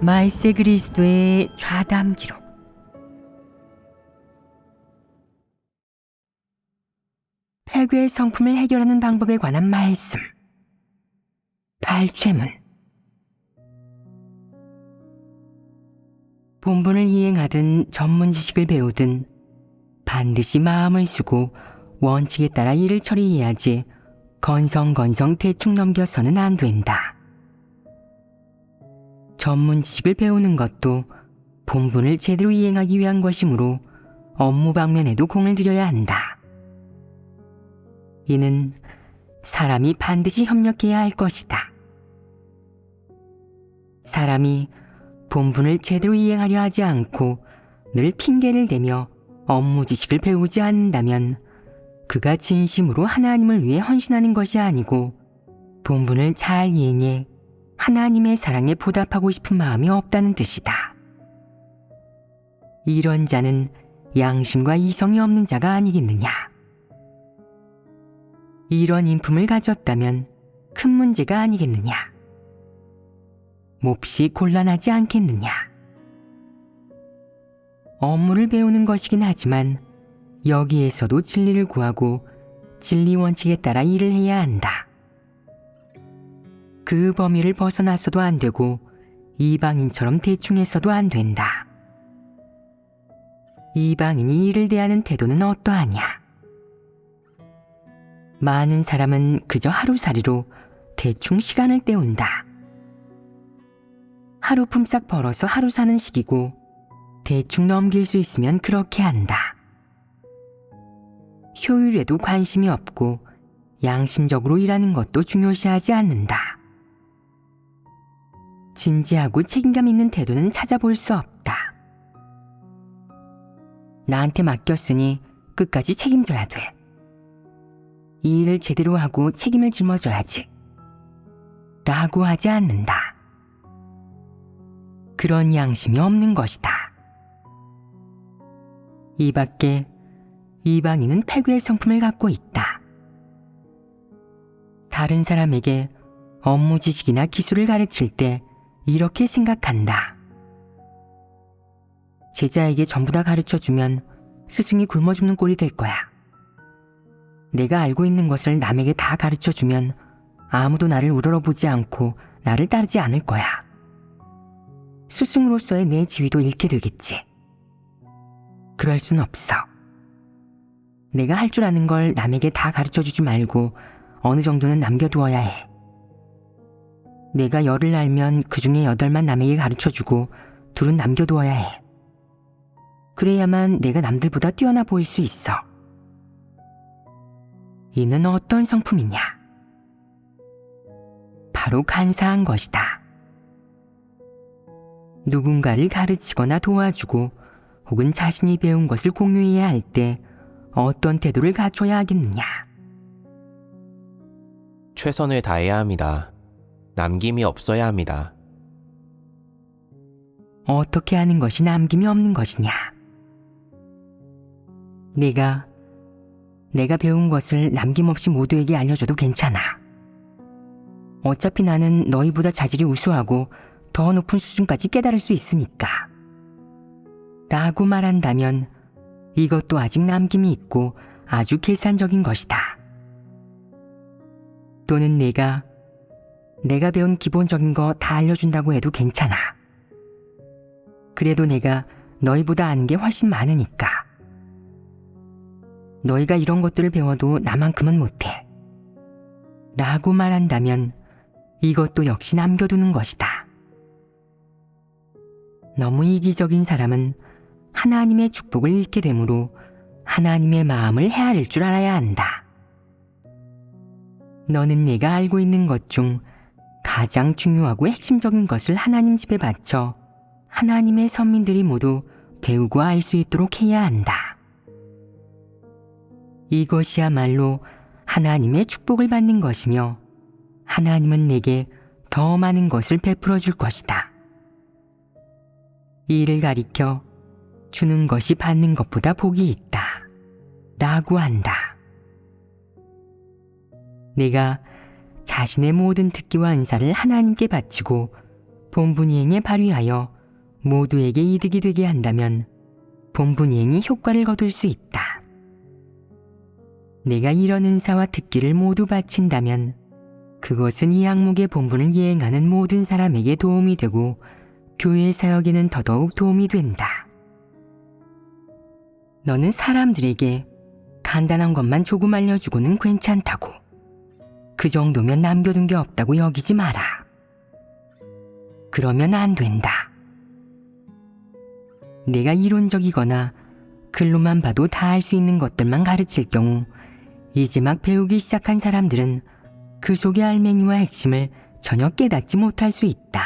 마이세 그리스도의 좌담 기록. 폐괴의 성품을 해결하는 방법에 관한 말씀. 발췌문. 본분을 이행하든 전문 지식을 배우든 반드시 마음을 쓰고 원칙에 따라 일을 처리해야지 건성건성 대충 넘겨서는 안 된다. 전문 지식을 배우는 것도 본분을 제대로 이행하기 위한 것이므로 업무 방면에도 공을 들여야 한다. 이는 사람이 반드시 협력해야 할 것이다. 사람이 본분을 제대로 이행하려 하지 않고 늘 핑계를 대며 업무 지식을 배우지 않는다면 그가 진심으로 하나님을 위해 헌신하는 것이 아니고 본분을 잘 이행해 하나님의 사랑에 보답하고 싶은 마음이 없다는 뜻이다. 이런 자는 양심과 이성이 없는 자가 아니겠느냐. 이런 인품을 가졌다면 큰 문제가 아니겠느냐. 몹시 곤란하지 않겠느냐. 업무를 배우는 것이긴 하지만 여기에서도 진리를 구하고 진리 원칙에 따라 일을 해야 한다. 그 범위를 벗어나서도 안 되고 이방인처럼 대충 해서도 안 된다. 이방인이 일을 대하는 태도는 어떠하냐? 많은 사람은 그저 하루살이로 대충 시간을 때운다. 하루 품삯 벌어서 하루 사는 식이고 대충 넘길 수 있으면 그렇게 한다. 효율에도 관심이 없고 양심적으로 일하는 것도 중요시하지 않는다. 진지하고 책임감 있는 태도는 찾아볼 수 없다. 나한테 맡겼으니 끝까지 책임져야 돼. 이 일을 제대로 하고 책임을 짊어져야지. 라고 하지 않는다. 그런 양심이 없는 것이다. 이 밖에 이방인은 폐괴의 성품을 갖고 있다. 다른 사람에게 업무 지식이나 기술을 가르칠 때 이렇게 생각한다. 제자에게 전부 다 가르쳐주면 스승이 굶어 죽는 꼴이 될 거야. 내가 알고 있는 것을 남에게 다 가르쳐주면 아무도 나를 우러러보지 않고 나를 따르지 않을 거야. 스승으로서의 내 지위도 잃게 되겠지. 그럴 순 없어. 내가 할 줄 아는 걸 남에게 다 가르쳐주지 말고 어느 정도는 남겨두어야 해. 내가 10을 알면 그 중에 8만 남에게 가르쳐주고 2은 남겨두어야 해. 그래야만 내가 남들보다 뛰어나 보일 수 있어. 이는 어떤 성품이냐? 바로 간사한 것이다. 누군가를 가르치거나 도와주고 혹은 자신이 배운 것을 공유해야 할 때 어떤 태도를 갖춰야 하겠느냐? 최선을 다해야 합니다. 남김이 없어야 합니다. 어떻게 하는 것이 남김이 없는 것이냐? 내가 배운 것을 남김없이 모두에게 알려줘도 괜찮아. 어차피 나는 너희보다 자질이 우수하고 더 높은 수준까지 깨달을 수 있으니까. 라고 말한다면 이것도 아직 남김이 있고 아주 계산적인 것이다. 또는 내가 배운 기본적인 거 다 알려준다고 해도 괜찮아. 그래도 내가 너희보다 아는 게 훨씬 많으니까. 너희가 이런 것들을 배워도 나만큼은 못해. 라고 말한다면 이것도 역시 남겨두는 것이다. 너무 이기적인 사람은 하나님의 축복을 잃게 되므로 하나님의 마음을 헤아릴 줄 알아야 한다. 너는 내가 알고 있는 것 중 가장 중요하고 핵심적인 것을 하나님 집에 바쳐 하나님의 선민들이 모두 배우고 알 수 있도록 해야 한다. 이것이야말로 하나님의 축복을 받는 것이며 하나님은 내게 더 많은 것을 베풀어 줄 것이다. 이를 가리켜 주는 것이 받는 것보다 복이 있다. 라고 한다. 내가 자신의 모든 특기와 은사를 하나님께 바치고 본분이행에 발휘하여 모두에게 이득이 되게 한다면 본분이행이 효과를 거둘 수 있다. 내가 이런 은사와 특기를 모두 바친다면 그것은 이 항목의 본분을 이행하는 모든 사람에게 도움이 되고 교회 사역에는 더더욱 도움이 된다. 너는 사람들에게 간단한 것만 조금 알려주고는 괜찮다고, 그 정도면 남겨둔 게 없다고 여기지 마라. 그러면 안 된다. 내가 이론적이거나 글로만 봐도 다 할 수 있는 것들만 가르칠 경우 이제 막 배우기 시작한 사람들은 그 속의 알맹이와 핵심을 전혀 깨닫지 못할 수 있다.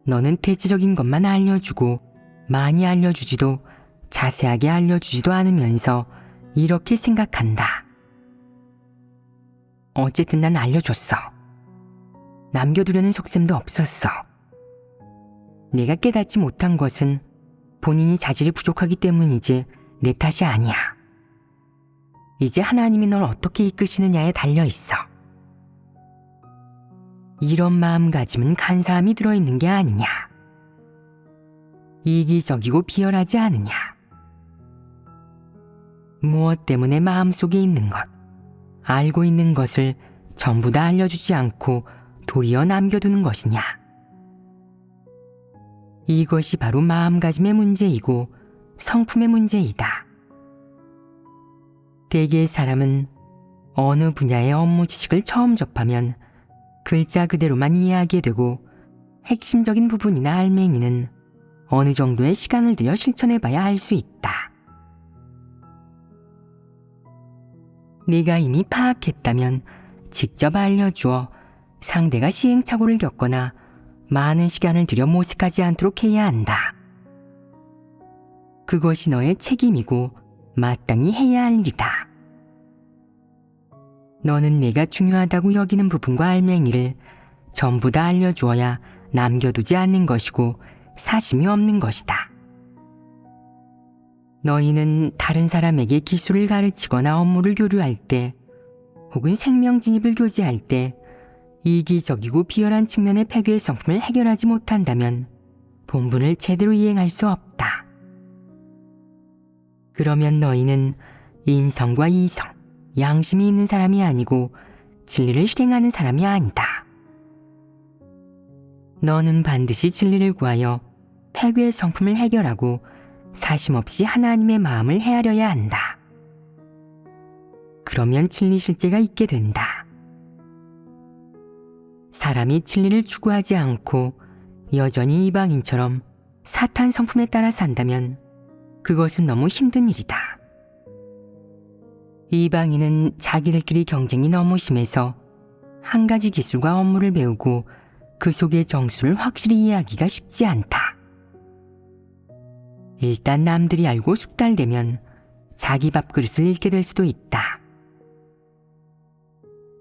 너는 대체적인 것만 알려주고 많이 알려주지도 자세하게 알려주지도 않으면서 이렇게 생각한다. 어쨌든 난 알려줬어. 남겨두려는 속셈도 없었어. 내가 깨닫지 못한 것은 본인이 자질이 부족하기 때문이지 내 탓이 아니야. 이제 하나님이 널 어떻게 이끄시느냐에 달려있어. 이런 마음가짐은 간사함이 들어있는 게 아니냐. 이기적이고 비열하지 않으냐. 무엇 때문에 마음속에 있는 것, 알고 있는 것을 전부 다 알려주지 않고 도리어 남겨두는 것이냐. 이것이 바로 마음가짐의 문제이고 성품의 문제이다. 대개의 사람은 어느 분야의 업무 지식을 처음 접하면 글자 그대로만 이해하게 되고 핵심적인 부분이나 알맹이는 어느 정도의 시간을 들여 실천해봐야 알 수 있다. 네가 이미 파악했다면 직접 알려주어 상대가 시행착오를 겪거나 많은 시간을 들여 모색하지 않도록 해야 한다. 그것이 너의 책임이고 마땅히 해야 할 일이다. 너는 내가 중요하다고 여기는 부분과 알맹이를 전부 다 알려주어야 남겨두지 않는 것이고 사심이 없는 것이다. 너희는 다른 사람에게 기술을 가르치거나 업무를 교류할 때 혹은 생명 진입을 교제할 때 이기적이고 비열한 측면의 폐괴의 성품을 해결하지 못한다면 본분을 제대로 이행할 수 없다. 그러면 너희는 인성과 이성, 양심이 있는 사람이 아니고 진리를 실행하는 사람이 아니다. 너는 반드시 진리를 구하여 폐괴의 성품을 해결하고 사심 없이 하나님의 마음을 헤아려야 한다. 그러면 진리 실제가 있게 된다. 사람이 진리를 추구하지 않고 여전히 이방인처럼 사탄 성품에 따라 산다면 그것은 너무 힘든 일이다. 이방인은 자기들끼리 경쟁이 너무 심해서 한 가지 기술과 업무를 배우고 그 속의 정수를 확실히 이해하기가 쉽지 않다. 일단 남들이 알고 숙달되면 자기 밥그릇을 잃게 될 수도 있다.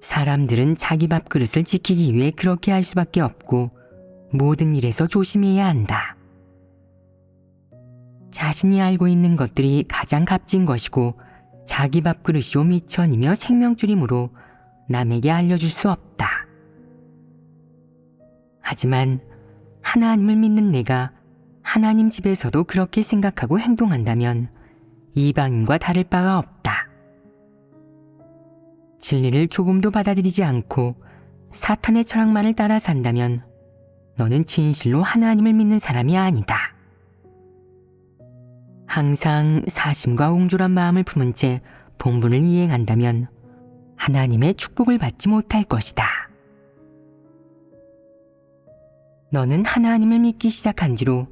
사람들은 자기 밥그릇을 지키기 위해 그렇게 할 수밖에 없고 모든 일에서 조심해야 한다. 자신이 알고 있는 것들이 가장 값진 것이고 자기 밥그릇이요 미천이며 생명줄이므로 남에게 알려줄 수 없다. 하지만 하나님을 믿는 내가 하나님 집에서도 그렇게 생각하고 행동한다면 이방인과 다를 바가 없다. 진리를 조금도 받아들이지 않고 사탄의 철학만을 따라 산다면 너는 진실로 하나님을 믿는 사람이 아니다. 항상 사심과 옹졸한 마음을 품은 채 본분을 이행한다면 하나님의 축복을 받지 못할 것이다. 너는 하나님을 믿기 시작한 뒤로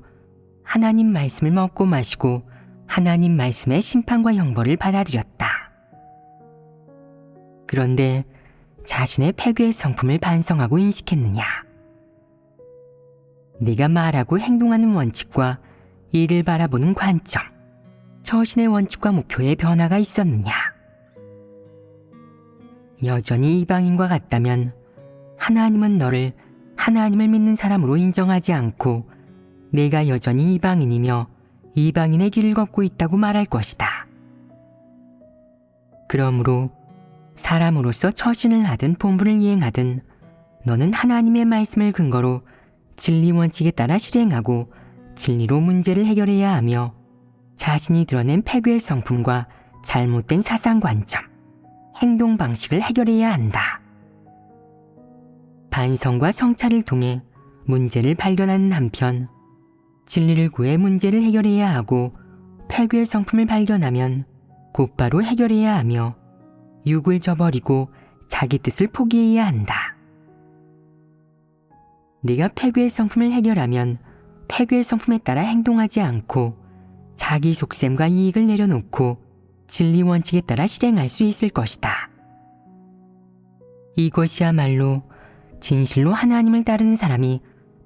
하나님 말씀을 먹고 마시고 하나님 말씀의 심판과 형벌을 받아들였다. 그런데 자신의 폐괴의 성품을 반성하고 인식했느냐? 네가 말하고 행동하는 원칙과 이를 바라보는 관점, 처신의 원칙과 목표에 변화가 있었느냐? 여전히 이방인과 같다면 하나님은 너를 하나님을 믿는 사람으로 인정하지 않고 내가 여전히 이방인이며 이방인의 길을 걷고 있다고 말할 것이다. 그러므로 사람으로서 처신을 하든 본분을 이행하든 너는 하나님의 말씀을 근거로 진리 원칙에 따라 실행하고 진리로 문제를 해결해야 하며 자신이 드러낸 폐괴의 성품과 잘못된 사상 관점, 행동 방식을 해결해야 한다. 반성과 성찰을 통해 문제를 발견하는 한편 진리를 구해 문제를 해결해야 하고 폐괴의 성품을 발견하면 곧바로 해결해야 하며 육을 저버리고 자기 뜻을 포기해야 한다. 네가 폐괴의 성품을 해결하면 폐괴의 성품에 따라 행동하지 않고 자기 속셈과 이익을 내려놓고 진리 원칙에 따라 실행할 수 있을 것이다. 이것이야말로 진실로 하나님을 따르는 사람이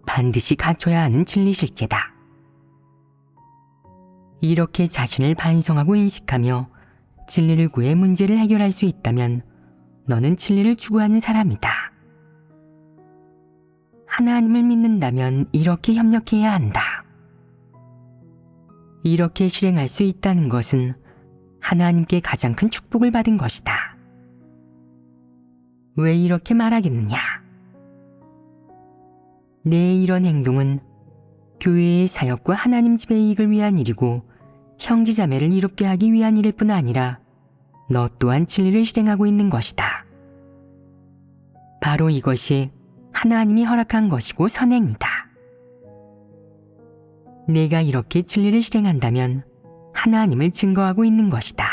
반드시 갖춰야 하는 진리 실제다. 이렇게 자신을 반성하고 인식하며 진리를 구해 문제를 해결할 수 있다면 너는 진리를 추구하는 사람이다. 하나님을 믿는다면 이렇게 협력해야 한다. 이렇게 실행할 수 있다는 것은 하나님께 가장 큰 축복을 받은 것이다. 왜 이렇게 말하겠느냐? 내 이런 행동은 교회의 사역과 하나님 집의 이익을 위한 일이고 형제자매를 이롭게 하기 위한 일일 뿐 아니라 너 또한 진리를 실행하고 있는 것이다. 바로 이것이 하나님이 허락한 것이고 선행이다. 내가 이렇게 진리를 실행한다면 하나님을 증거하고 있는 것이다.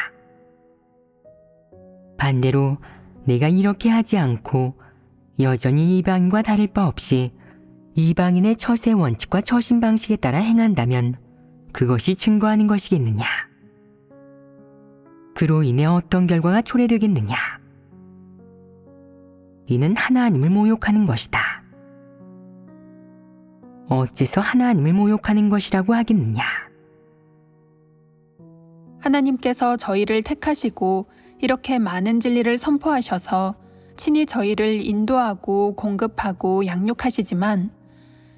반대로 내가 이렇게 하지 않고 여전히 이방인과 다를 바 없이 이방인의 처세 원칙과 처신 방식에 따라 행한다면 그것이 증거하는 것이겠느냐? 그로 인해 어떤 결과가 초래되겠느냐? 이는 하나님을 모욕하는 것이다. 어째서 하나님을 모욕하는 것이라고 하겠느냐? 하나님께서 저희를 택하시고 이렇게 많은 진리를 선포하셔서 친히 저희를 인도하고 공급하고 양육하시지만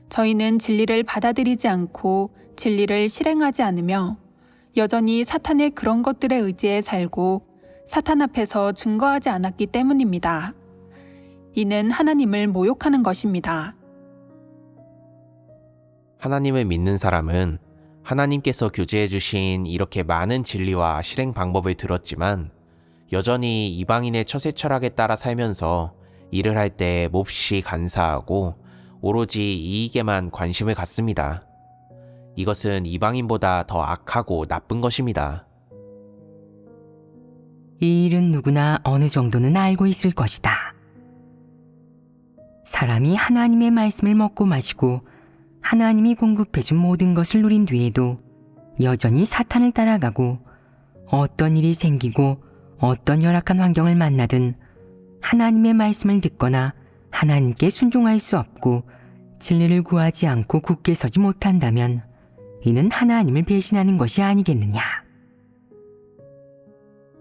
저희는 진리를 받아들이지 않고 진리를 실행하지 않으며 여전히 사탄의 그런 것들에 의지해 살고 사탄 앞에서 증거하지 않았기 때문입니다. 이는 하나님을 모욕하는 것입니다. 하나님을 믿는 사람은 하나님께서 교제해 주신 이렇게 많은 진리와 실행 방법을 들었지만 여전히 이방인의 처세 철학에 따라 살면서 일을 할 때 몹시 간사하고 오로지 이익에만 관심을 갖습니다. 이것은 이방인보다 더 악하고 나쁜 것입니다. 이 일은 누구나 어느 정도는 알고 있을 것이다. 사람이 하나님의 말씀을 먹고 마시고 하나님이 공급해준 모든 것을 누린 뒤에도 여전히 사탄을 따라가고 어떤 일이 생기고 어떤 열악한 환경을 만나든 하나님의 말씀을 듣거나 하나님께 순종할 수 없고 진리를 구하지 않고 굳게 서지 못한다면 이는 하나님을 배신하는 것이 아니겠느냐?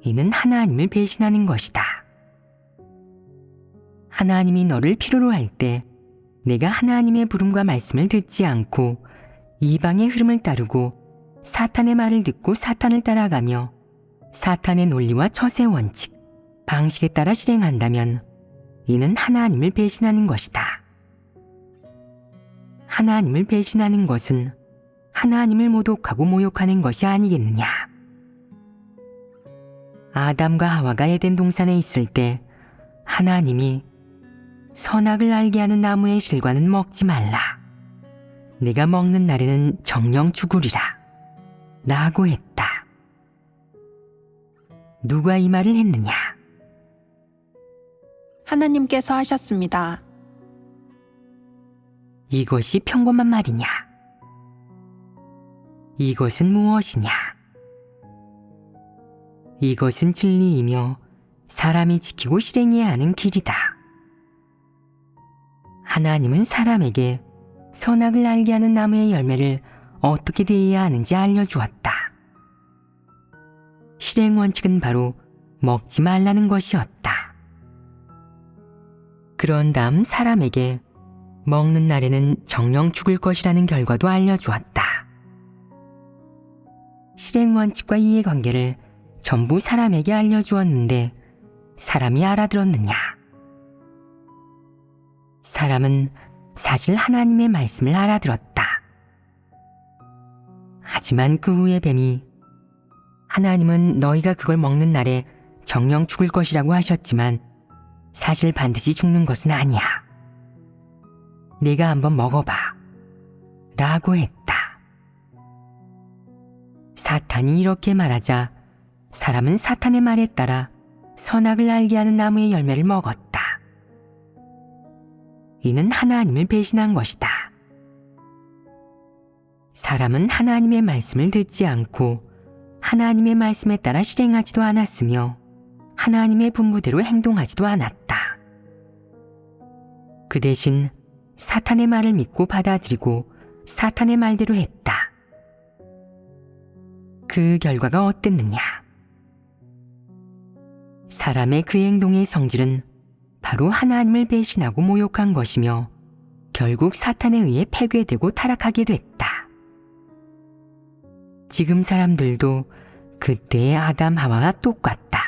이는 하나님을 배신하는 것이다. 하나님이 너를 필요로 할 때 내가 하나님의 부름과 말씀을 듣지 않고 이방의 흐름을 따르고 사탄의 말을 듣고 사탄을 따라가며 사탄의 논리와 처세 원칙, 방식에 따라 실행한다면 이는 하나님을 배신하는 것이다. 하나님을 배신하는 것은 하나님을 모독하고 모욕하는 것이 아니겠느냐? 아담과 하와가 에덴 동산에 있을 때 하나님이 선악을 알게 하는 나무의 실과는 먹지 말라. 네가 먹는 날에는 정령 죽으리라. 라고 했다. 누가 이 말을 했느냐? 하나님께서 하셨습니다. 이것이 평범한 말이냐? 이것은 무엇이냐? 이것은 진리이며 사람이 지키고 실행해야 하는 길이다. 하나님은 사람에게 선악을 알게 하는 나무의 열매를 어떻게 대해야 하는지 알려주었다. 실행 원칙은 바로 먹지 말라는 것이었다. 그런 다음 사람에게 먹는 날에는 정령 죽을 것이라는 결과도 알려주었다. 실행 원칙과 이해관계를 전부 사람에게 알려주었는데 사람이 알아들었느냐? 사람은 사실 하나님의 말씀을 알아들었다. 하지만 그 후에 뱀이 하나님은 너희가 그걸 먹는 날에 정령 죽을 것이라고 하셨지만 사실 반드시 죽는 것은 아니야. 네가 한번 먹어봐. 라고 했다. 사탄이 이렇게 말하자 사람은 사탄의 말에 따라 선악을 알게 하는 나무의 열매를 먹었다. 이는 하나님을 배신한 것이다. 사람은 하나님의 말씀을 듣지 않고 하나님의 말씀에 따라 실행하지도 않았으며 하나님의 분부대로 행동하지도 않았다. 그 대신 사탄의 말을 믿고 받아들이고 사탄의 말대로 했다. 그 결과가 어땠느냐? 사람의 그 행동의 성질은 바로 하나님을 배신하고 모욕한 것이며 결국 사탄에 의해 폐괴되고 타락하게 됐다. 지금 사람들도 그때의 아담 하와와 똑같다.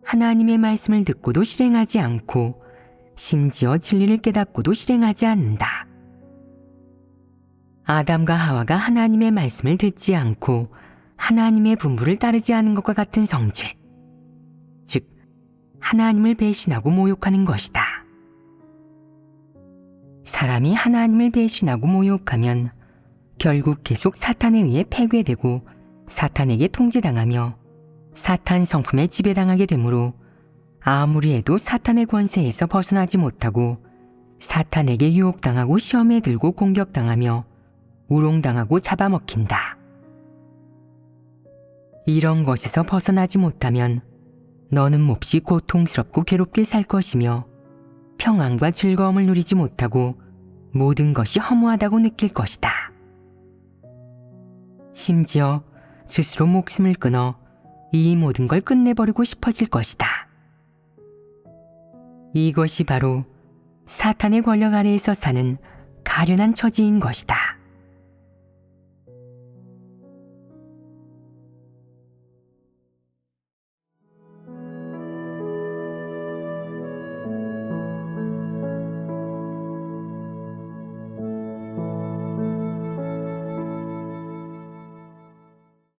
하나님의 말씀을 듣고도 실행하지 않고 심지어 진리를 깨닫고도 실행하지 않는다. 아담과 하와가 하나님의 말씀을 듣지 않고 하나님의 분부를 따르지 않은 것과 같은 성질, 즉 하나님을 배신하고 모욕하는 것이다. 사람이 하나님을 배신하고 모욕하면 결국 계속 사탄에 의해 폐괴되고 사탄에게 통제당하며 사탄 성품에 지배당하게 되므로 아무리 해도 사탄의 권세에서 벗어나지 못하고 사탄에게 유혹당하고 시험에 들고 공격당하며 우롱당하고 잡아먹힌다. 이런 것에서 벗어나지 못하면 너는 몹시 고통스럽고 괴롭게 살 것이며 평안과 즐거움을 누리지 못하고 모든 것이 허무하다고 느낄 것이다. 심지어 스스로 목숨을 끊어 이 모든 걸 끝내버리고 싶어질 것이다. 이것이 바로 사탄의 권력 아래에서 사는 가련한 처지인 것이다.